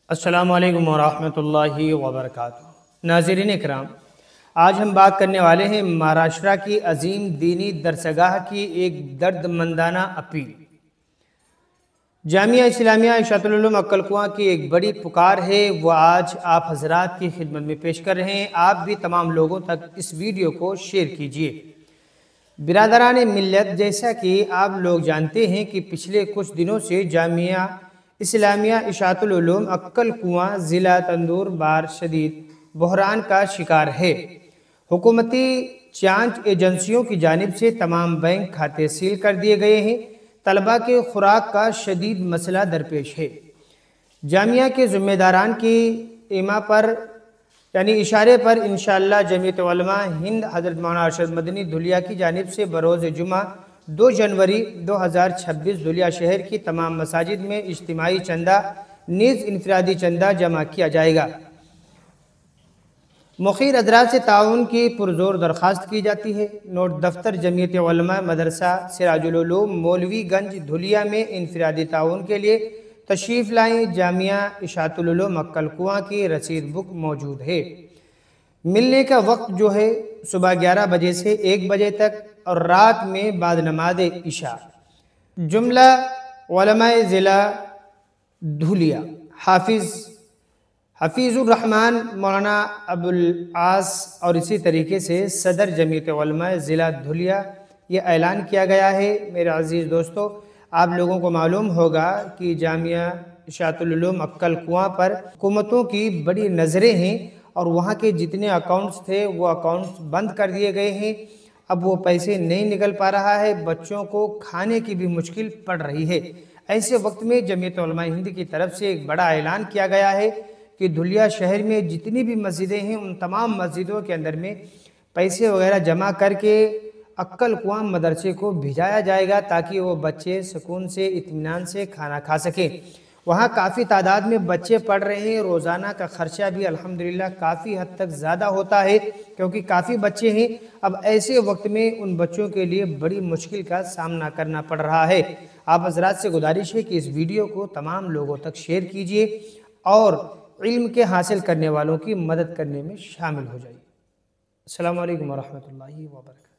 السلام علیکم ورحمۃ اللہ وبرکاتہ۔ ناظرین اکرام، آج ہم بات کرنے والے ہیں مہاراشٹرا کی عظیم دینی درسگاہ کی ایک درد مندانہ اپیل۔ جامعہ اسلامیہ اشاعت العلوم عقل کنواں کی ایک بڑی پکار ہے، وہ آج آپ حضرات کی خدمت میں پیش کر رہے ہیں۔ آپ بھی تمام لوگوں تک اس ویڈیو کو شیئر کیجئے۔ برادران ملت، جیسا کہ آپ لوگ جانتے ہیں کہ پچھلے کچھ دنوں سے جامعہ اسلامیہ اشاعت العلوم عقل کنواں ضلع تندور بار شدید بحران کا شکار ہے۔ حکومتی جانچ ایجنسیوں کی جانب سے تمام بینک کھاتے سیل کر دیے گئے ہیں۔ طلبہ کے خوراک کا شدید مسئلہ درپیش ہے۔ جامعہ کے ذمہ داران کی اشارے پر انشاءاللہ جمعیت علماء ہند حضرت مولانا ارشد مدنی دھلیا کی جانب سے بروز جمعہ 2 جنوری 2026 دھلیا شہر کی تمام مساجد میں اجتماعی چندہ نیز انفرادی چندہ جمع کیا جائے گا۔ مخیر حضرات سے تعاون کی پرزور درخواست کی جاتی ہے۔ نوٹ دفتر جمعیت علماء مدرسہ سراج العلوم مولوی گنج دھلیا میں انفرادی تعاون کے لیے تشریف لائیں۔ جامعہ اشاعت العلوم عقل کنواں کی رسید بک موجود ہے۔ ملنے کا وقت جو ہے صبح 11 بجے سے 1 بجے تک اور رات میں بعد نماز عشاء۔ جملہ علماء ضلع دھلیا حفیظ الرحمن مولانا ابوالعاص اور اسی طریقے سے صدر جمعیت علماء ضلع دھلیا یہ اعلان کیا گیا ہے۔ میرے عزیز دوستو، آپ لوگوں کو معلوم ہوگا کہ جامعہ اشاعت العلوم عقل کنواں پر حکومتوں کی بڑی نظریں ہیں اور وہاں کے جتنے اکاؤنٹس تھے وہ اکاؤنٹس بند کر دیے گئے ہیں۔ اب وہ پیسے نہیں نکل پا رہا ہے، بچوں کو کھانے کی بھی مشکل پڑ رہی ہے۔ ایسے وقت میں جمعیت علماء ہند کی طرف سے ایک بڑا اعلان کیا گیا ہے کہ دھلیا شہر میں جتنی بھی مسجدیں ہیں ان تمام مسجدوں کے اندر میں پیسے وغیرہ جمع کر کے عقل کنواں مدرسے کو بھیجایا جائے گا تاکہ وہ بچے سکون سے اطمینان سے کھانا کھا سکیں۔ وہاں کافی تعداد میں بچے پڑھ رہے ہیں، روزانہ کا خرچہ بھی الحمدللہ کافی حد تک زیادہ ہوتا ہے کیونکہ کافی بچے ہیں۔ اب ایسے وقت میں ان بچوں کے لیے بڑی مشکل کا سامنا کرنا پڑ رہا ہے۔ آپ حضرات سے گزارش ہے کہ اس ویڈیو کو تمام لوگوں تک شیئر کیجئے اور علم کے حاصل کرنے والوں کی مدد کرنے میں شامل ہو جائیے۔ السلام علیکم ورحمۃ اللہ وبرکاتہ۔